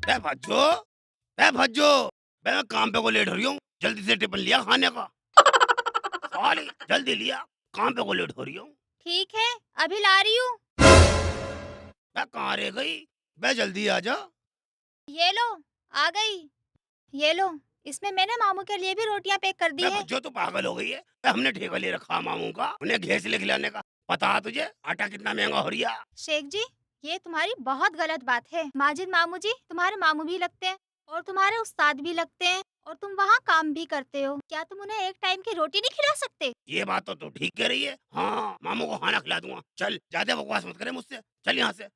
बे भज्जो, बे भज्जो, बे मैं काम पे को लेट हो रही हूँ, जल्दी से टिफिन लिया खाने का। साली जल्दी लिया, काम पे को लेट हो रही हूँ। ठीक है, अभी ला रही हूँ। बे कहाँ रह गई? बे जल्दी आ जा। ये लो, आ गई। ये लो, इसमें मैंने मामू के लिए भी रोटियां पैक कर दी बे है। भज्जो तू पागल हो गई है? बे हमने ठेका ले रखा मामू का, उन्हें घेस ले खिलाने का। पता है तुझे आटा कितना महंगा हो रहा? शेख जी, ये तुम्हारी बहुत गलत बात है। माजिद मामू जी तुम्हारे मामू भी लगते हैं और तुम्हारे उस्ताद भी लगते हैं और तुम वहाँ काम भी करते हो। क्या तुम उन्हें एक टाइम की रोटी नहीं खिला सकते? ये बात तो तू ठीक कह रही है। हाँ, मामू को खाना खिला दूंगा। चल ज्यादा बकवास मत करे मुझसे, चल यहाँ से।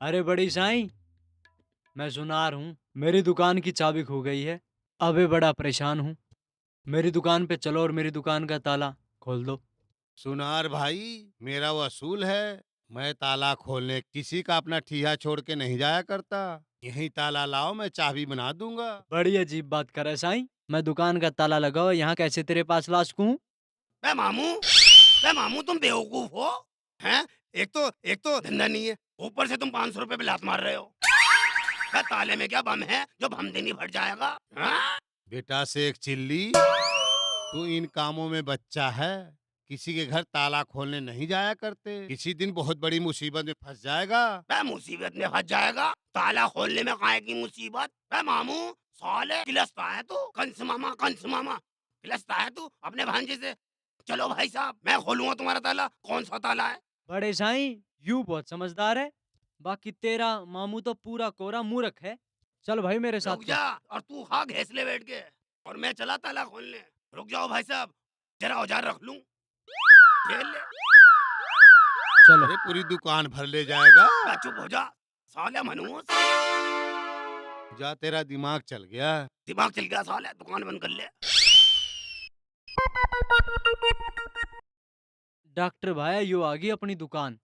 अरे बड़ी साईं, मैं सुनार हूँ। मेरी दुकान की चाबी खो गई है। अबे बड़ा परेशान हूँ। मेरी दुकान पे चलो और मेरी दुकान का ताला खोल दो। सुनार भाई, मेरा वो असूल है, मैं ताला खोलने किसी का अपना ठिया छोड़ के नहीं जाया करता। यही ताला लाओ, मैं चाबी बना दूंगा। बड़ी अजीब बात करे साईं। मैं दुकान का ताला लगाओ यहाँ कैसे तेरे पास ला सकूं? बे मामू, बे मामू तुम बेवकूफ हो हैं? एक तो धंधा नहीं है, ऊपर से तुम 500 रुपए पे लात मार रहे हो। बे ताले में क्या बम है जो भम नहीं फट जाएगा? हाँ? बेटा से एक चिल्ली, तू इन कामों में बच्चा है। किसी के घर ताला खोलने नहीं जाया करते, किसी दिन बहुत बड़ी मुसीबत में फंस जाएगा। बे मुसीबत में फंस जाएगा, ताला खोलने में काहे की मुसीबत? बे मामू साले किलसता है तू, कंस मामा किलसता है तू अपने भांजे से। चलो भाई साहब, मैं खोलूंगा तुम्हारा ताला। कौन सा ताला है? बड़े साईं, यू बहुत समझदार है। बाकी तेरा मामू तो पूरा कोरा मूर्ख है। चल भाई मेरे साथ रुक चल। जा, और तू खा घैसले बैठ के, और मैं चला ताला खोलने। रुक जाओ भाई साहब, जरा औजार रख लूं। खेल ले। चलो। अरे पूरी दुकान भर ले जाएगा। बे चुप हो जा साले मनहूस। जा, तेरा दिमाग चल गया। दिमाग चल गया साले, दुकान बंद कर ले। डॉक्टर भाई यू आ गई अपनी दुकान।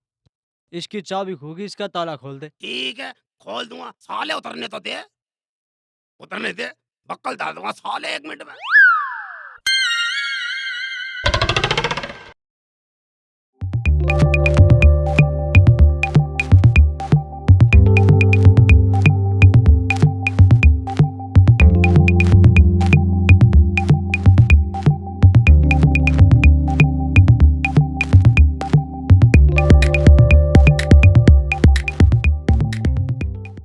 इसकी चाबी खोगी, इसका ताला खोल दे। ठीक है, खोल दूंगा साले। उतरने तो दे, उतरने दे, बक्कल डाल दूंगा साले 1 मिनट में।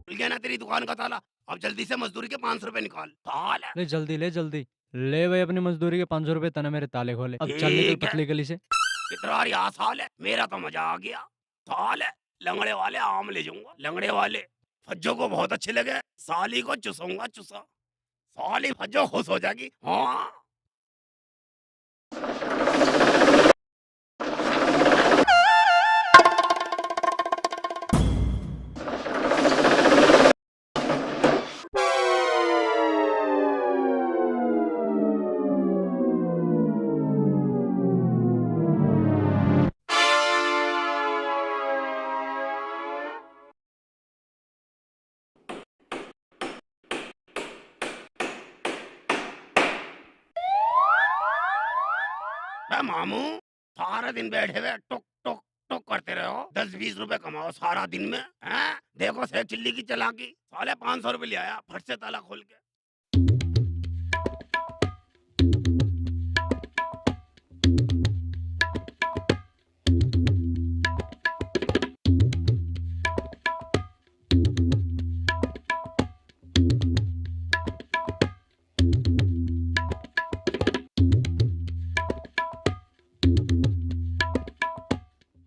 खुल गया ना तेरी दुकान का ताला? अब जल्दी से मजदूरी के 500 रुपए निकाल। साले ले जल्दी ले जल्दी। ले भाई अपनी मजदूरी के 500 रुपए तने मेरे ताले खोले। अब चल निकल ठीक है, पतली गली से। इतना रिया साले, मेरा तो मजा आ गया। साले लंगड़े वाले आम ले जाऊंगा, लंगड़े वाले फज्जो को बहुत अच्छे लगे। साली को चुसूंगा चुसा, साली फज्जो खुश हो जाएगी। हाँ बे मामू, सारा दिन बैठे हुए टुक टुक टुक करते रहो, 10-20 रुपए कमाओ सारा दिन में। हैं? देखो से चिल्ली की चालाकी, साले 500 रुपए ले आया फट से ताला खोल के।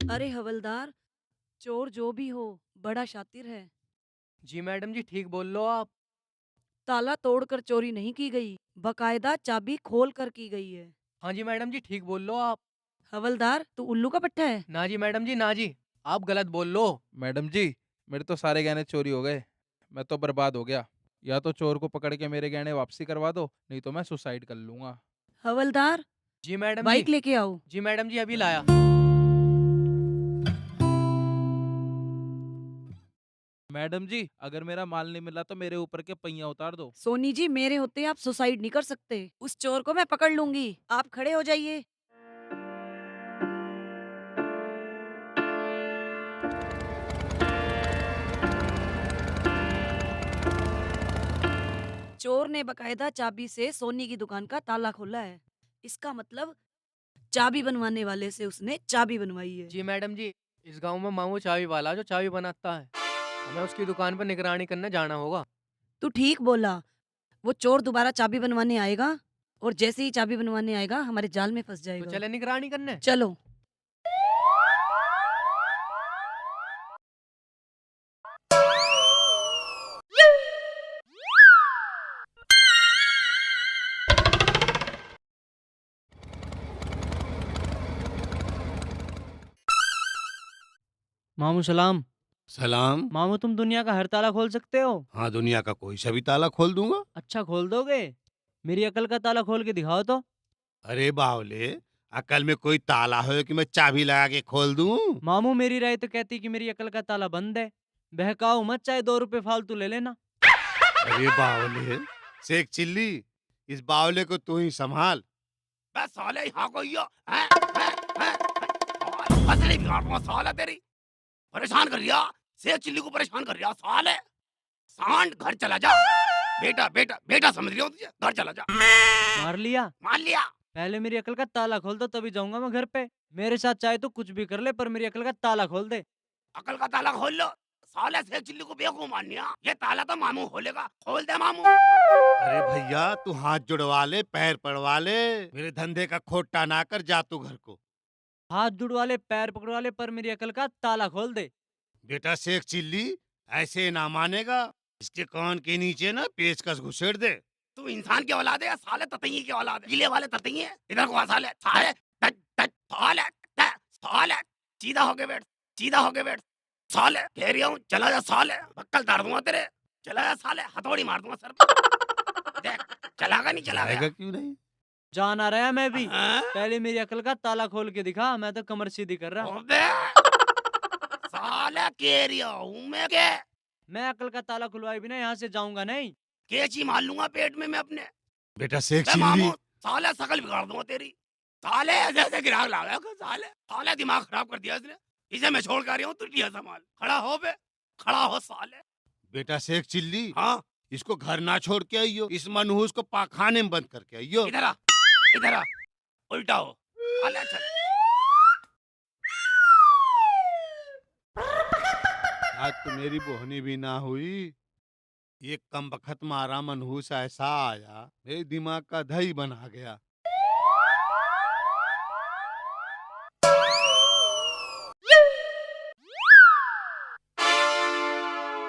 अरे हवलदार, चोर जो भी हो बड़ा शातिर है। जी मैडम जी ठीक बोल लो आप। ताला तोड़कर चोरी नहीं की गई, बकायदा चाबी खोल कर की गई है। हाँ जी मैडम जी ठीक बोल लो आप। हवलदार, तू उल्लू का पट्टा है। ना जी मैडम जी ना जी, आप गलत बोल लो। मैडम जी, मेरे तो सारे गहने चोरी हो गए। मैं तो बर्बाद हो गया। या तो चोर को पकड़ के मेरे गहने वापसी करवा दो, नहीं तो मैं सुसाइड कर लूंगा। हवलदार, जी मैडम जी। बाइक लेके आओ। जी मैडम जी अभी लाया। मैडम जी, अगर मेरा माल नहीं मिला तो मेरे ऊपर के पहिया उतार दो। सोनी जी, मेरे होते आप सुसाइड नहीं कर सकते। उस चोर को मैं पकड़ लूंगी, आप खड़े हो जाइए। चोर ने बकायदा चाबी से सोनी की दुकान का ताला खोला है। इसका मतलब चाबी बनवाने वाले से उसने चाबी बनवाई है। जी मैडम जी, इस गांव में मामू चाबी वाला जो चाबी बनाता है, हमें उसकी दुकान पर निगरानी करने जाना होगा। तू ठीक बोला। वो चोर दोबारा चाबी बनवाने आएगा और जैसे ही चाबी बनवाने आएगा हमारे जाल में फंस तो जाएगा। चले निगरानी करने। चलो। मामू सलाम। सलाम। मामू तुम दुनिया का हर ताला खोल सकते हो? हाँ, दुनिया का कोई सा भी ताला खोल दूंगा। अच्छा खोल दोगे? मेरी अकल का ताला खोल के दिखाओ तो। अरे बावले, अकल में कोई ताला हो कि मैं चाबी लगा के खोल दूं? मामू मेरी राय तो कहती कि मेरी अकल का ताला बंद है। बहकाओ मत, चाहे 2 रुपए फालतू ले लेना। अरे बावले, शेख चिल्ली, इस बावले को तू ही संभाल। बस साले यहाँ को यो फसली बिगाड़ दूंगा साला तेरी। परेशान कर दिया, शेख चिल्ली को परेशान कर दिया साले। सांड घर चला जा। बेटा बेटा बेटा समझ रही हो तुझे, घर चला जा। मार लिया? मान लिया। पहले मेरी अकल का ताला खोल दो तभी जाऊंगा मैं घर पे। मेरे साथ चाहे तो कुछ भी कर ले पर मेरी अकल का ताला खोल दे। अकल का ताला खोल लो। साले शेख चिल्ली को बेवकूफ मान लिया। ये ताला तो मामू खोलेगा, खोल दे मामू। अरे भैया, तू हाथ जुड़वा ले, पैर पड़वा ले, मेरे धंधे का खोटा ना कर, जा तू घर को। हाथ जुड़वा ले, पैर पकड़वा ले, पर मेरी अकल का ताला खोल दे। बेटा शेख चिल्ली ऐसे ना मानेगा, इसके कान के नीचे ना पेचकस घुसेड़ दे। तू इंसान की औलाद है या साले ततैये की औलाद है? गीले वाले ततैये हैं। इधर को आ साले। साले टच टच साले साले सीधा होके बैठ, सीधा होके बैठ। साले कह रही हूँ चला जा साले, बक्कल तार दूंगा तेरे। चला जा साले, हथौड़ी मार दूंगा सर पे। देख चलागा नहीं चला आएगा गया। क्यों नहीं? जान आ रहा है मैं भी। हाँ? पहले मेरी अकल का ताला खोल के दिखा, मैं तो कमर सीधी कर रहा। अबे साले कह रही हूँ मैं के मैं अकल का ताला खुलवाए बिना यहाँ से जाऊंगा नहीं। कैची मार लूंगा पेट में मैं अपने। बेटा शेख बे चिल्ली, मामू साले शकल बिगाड़ दूंगा तेरी। साले ऐसे ऐसे गिराक ला गया साले। साले दिमाग खराब कर दिया इसने। इसे मैं छोड़ कर रही हूँ, तू लिया संभाल। खड़ा हो बे, खड़ा हो साले। बेटा शेख चिल्ली, हाँ इसको घर ना छोड़ के आइयो, इस मनहूस को पाखाने में बंद करके आइयो। इधर आ, इधर आ, उल्टा हो। साले चल। आज तो मेरी बोहनी भी ना हुई, ये कम बखत मारा मनहूस ऐसा आया, मेरे दिमाग का दही बना गया।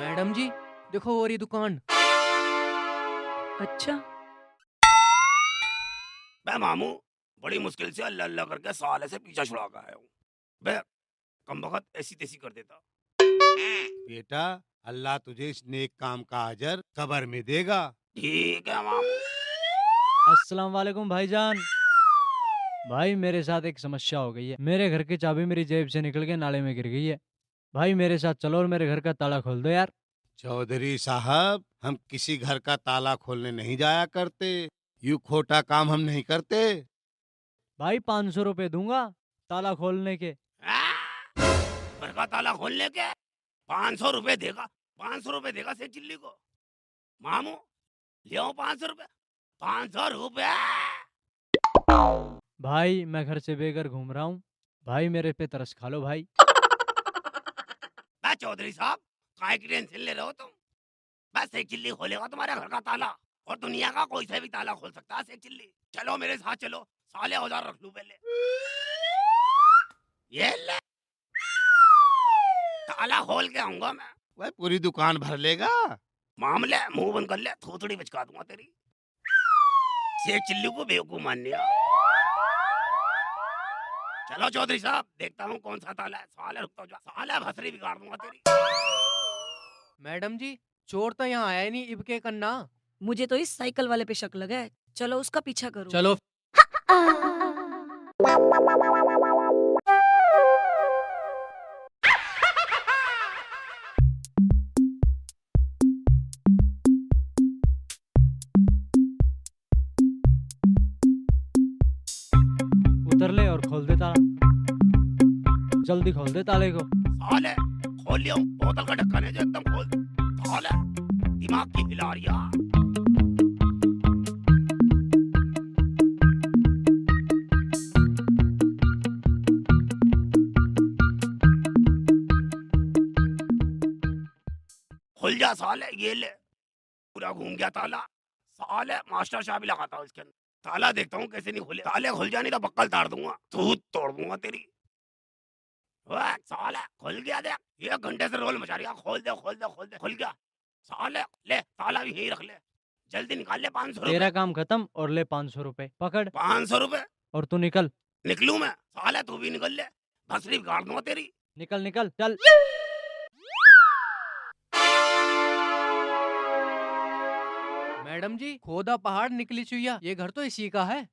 मैडम जी देखो वो रही दुकान। अच्छा। बे मामू बड़ी मुश्किल से अल्लाह अल्लाह करके साले से पीछा छुड़ा कर आया हूँ। बे कम बखत ऐसी तैसी कर देता। बेटा अल्लाह तुझे इस नेक काम का अजर कब्र में देगा। ठीक है मामू। अस्सलाम वालेकुम भाईजान। भाई मेरे साथ एक समस्या हो गई है। मेरे घर की चाबी मेरी जेब से निकल के नाले में गिर गई है। भाई मेरे साथ चलो और मेरे घर का ताला खोल दो यार। चौधरी साहब, हम किसी घर का ताला खोलने नहीं जाया करते, यूं खोटा काम हम नहीं करते। भाई 500 रुपए दूंगा ताला खोलने के। घर का ताला खोलने के 500 रुपए देगा? 500 रुपए देगा से चिल्ली को? मामू ले 500 रुपए। 500 रुपए। भाई मैं घर से बेघर घूम रहा हूँ, भाई मेरे पे तरस खा लो भाई। बस चौधरी साहब काहे की टेंशन ले रहे हो तुम? बस एक चिल्ली खोलेगा तुम्हारे घर का ताला, और दुनिया का कोई सा भी ताला खोल सकता है शेख चिल्ली। चलो मेरे साथ चलो, साले औजार रख लूं पहले। ये ले ताला खोल के आऊंगा मैं। वह पूरी दुकान भर लेगा। मामले मुंह बंद कर ले, थोड़ी बचका दूंगा तेरी। शेख चिल्ली को बेवकूफ मान लिया। चलो चौधरी साहब देखता हूँ कौन सा ताला है। साले रुक तो जा, साले भसरी बिगाड़ दूंगा तेरी। मैडम जी चोर तो यहाँ आया ही नहीं, इबके कन्ना। मुझे तो इस साइकिल वाले पे शक लगा है। चलो उसका पीछा करो। चलो। उतर ले और खोल दे ताला। जल्दी खोल दे ताले को। साले खोल लिया हूँ, बोतल का ढक्कन है जो एकदम खोल दे। साले दिमाग की हिला रही है। साले, ये ले पूरा घूम गया ताला। साले मास्टर चाबी लगाता हूँ इसके अंदर। ताला देखता हूँ कैसे नहीं खुले। ताले खुल जाए नहीं तो बक्कल ताड़ दूंगा, तूत तोड़ दूंगा तेरी। वाह, साले खुल गया देख, 1 घंटे से रोल मचा रही है। खोल दे खोल दे खोल दे, खुल गया। साले ले ताला भी यहीं रख ले, जल्दी निकाल ले 500 तेरा रुपए। काम खत्म और ले 500 रुपए पकड़ 500 रुपए और तू निकल। निकलूं मैं? साले तू भी निकल ले, भसरी गाड़ दूंगा तेरी। निकल निकल चल। मैडम जी, खोदा पहाड़ निकली चुईया, ये घर तो इसी का है।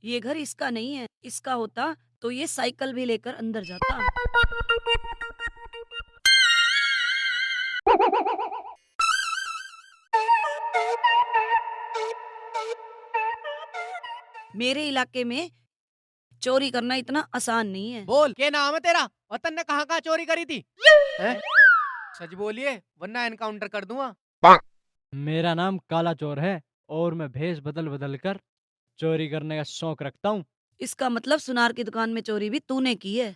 ये घर इसका नहीं है, इसका होता तो ये साइकिल भी लेकर अंदर जाता। मेरे इलाके में चोरी करना इतना आसान नहीं है। बोल, क्या नाम है तेरा और तन्ने कहाँ कहाँ चोरी करी थी? हैं? सच बोलिए वरना एनकाउंटर कर दूंगा। मेरा नाम काला चोर है और मैं भेष बदल बदल कर चोरी करने का शौक रखता हूँ। इसका मतलब सुनार की दुकान में चोरी भी तूने की है।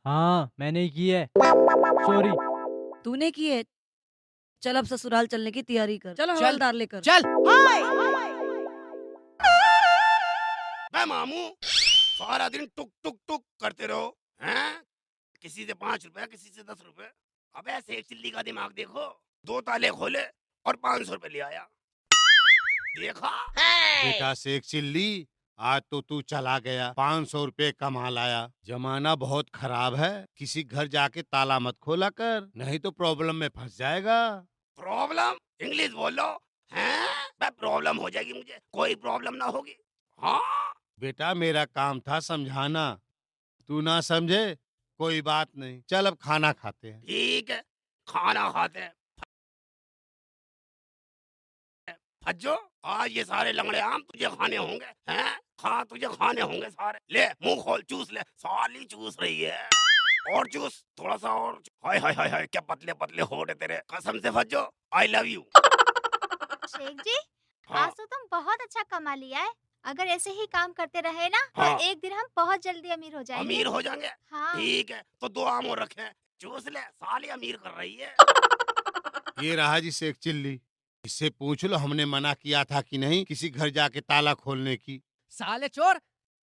हाँ मैंने ही की है चोरी। तूने की है। चल अब ससुराल चलने की तैयारी कर। चल चल। हवलदार लेकर। चल। बे मामू, सारा दिन टुक टुक टुक करते रहो हैं? किसी से 5 रुपए, किसी से 10 रुपए। अबे ऐसे एक चिल्ली का दिमाग देखो, 2 ताले खोले और 500 रुपए ले आया। देखा? बेटा शेख चिल्ली, आज तो तू चला गया, 500 रुपए कमा लाया। जमाना बहुत खराब है, किसी घर जाके ताला मत खोला कर, नहीं तो प्रॉब्लम में फंस जाएगा। प्रॉब्लम? इंग्लिश बोलो हैं? बे प्रॉब्लम हो जाएगी मुझे, कोई प्रॉब्लम ना होगी। हाँ बेटा मेरा काम था समझाना, तू ना समझे कोई बात नहीं। चल अब खाना खाते हैं। ठीक है, खाना खाते हैं। फज्जो, आज ये सारे लंगड़े आम तुझे खाने होंगे हैं? खा, तुझे खाने होंगे सारे। ले मुंह खोल, चूस ले। साली चूस रही है, और चूस थोड़ा सा और। हाय हाय हाय हाय, क्या पतले पतले होठ है तेरे, कसम से फज्जो, आई लव यू। शेख जी, हाँ आज तो तुम बहुत अच्छा कमा लिया है। अगर ऐसे ही काम करते रहे ना तो हाँ। एक दिन हम बहुत जल्दी अमीर हो जाएंगे। अमीर हो जाएंगे? हाँ। ठीक है, तो 2 आम और रखे, चूस ले। साली अमीर कर रही है। ये रहा जी शेख चिल्ली, इससे पूछ लो हमने मना किया था कि नहीं किसी घर जाके ताला खोलने की। साले चोर,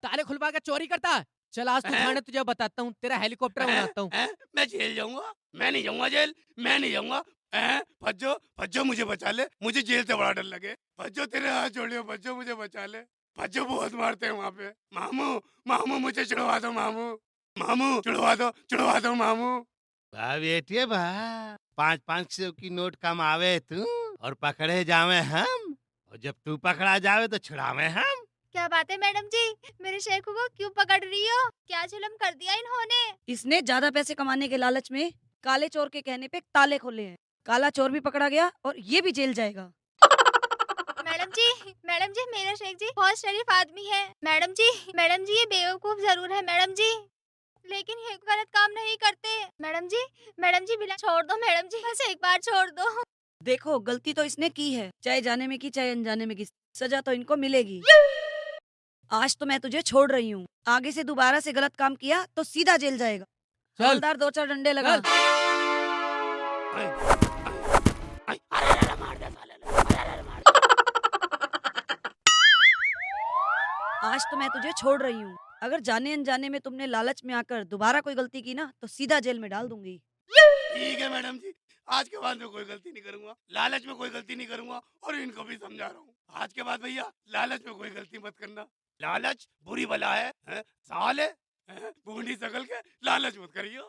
ताले खुलवा के चोरी करता है। चल आज तू हैं? थाने तुझे बताता हूँ, तेरा हेलीकॉप्टर उड़ाता हूँ। हैं? मैं जेल जाऊंगा? मैं नहीं जाऊंगा जेल, मैं नहीं जाऊंगा। फज्जो फज्जो मुझे बचा ले, मुझे जेल से बड़ा डर लगे। फज्जो तेरे हाथ जोड़ियो, फज्जो मुझे बचा ले। फज्जो बहुत मारते हैं वहाँ पे। मामू मामू मुझे छुड़वा दो, मामू मामू छुड़वा दो मामू। वाह बेटिए वाह, 500 की नोट कमावे तू और पकड़े जावे हम, और जब तू पकड़ा जावे तो छुड़ावे हम। क्या बात है मैडम जी, मेरे शेखू को क्यों पकड़ रही हो? क्या जुल्म कर दिया इन्होंने? इसने ज्यादा पैसे कमाने के लालच में काले चोर के कहने पे ताले खोले हैं। काला चोर भी पकड़ा गया और ये भी जेल जाएगा। मैडम जी मेरा शेख जी बहुत शरीफ आदमी है। मैडम जी ये बेवकूफ जरूर है मैडम जी, लेकिन ये गलत काम नहीं करते। मैडम जी बिना छोड़ दो मैडम जी, बस एक बार छोड़ दो। देखो गलती तो इसने की है, चाहे जाने में की चाहे अनजाने में की, सजा तो इनको मिलेगी। आज तो मैं तुझे छोड़ रही हूँ, आगे से दोबारा से गलत काम किया तो सीधा जेल जाएगा। चल। हवलदार 2-4 डंडे लगा। अरे मार दे साले ने, अरे मार दे। आज तो मैं तुझे छोड़ रही हूँ, अगर जाने अनजाने में तुमने लालच में आकर दोबारा कोई गलती की ना तो सीधा जेल में डाल दूंगी। ठीक है मैडम जी, आज के बाद मैं कोई गलती नहीं करूंगा, लालच में कोई गलती नहीं करूंगा, और इनको भी समझा रहा हूँ। आज के बाद भैया लालच में कोई गलती मत करना। लालच बुरी बला है, साले बूढ़ी शकल के लालच मत करियो।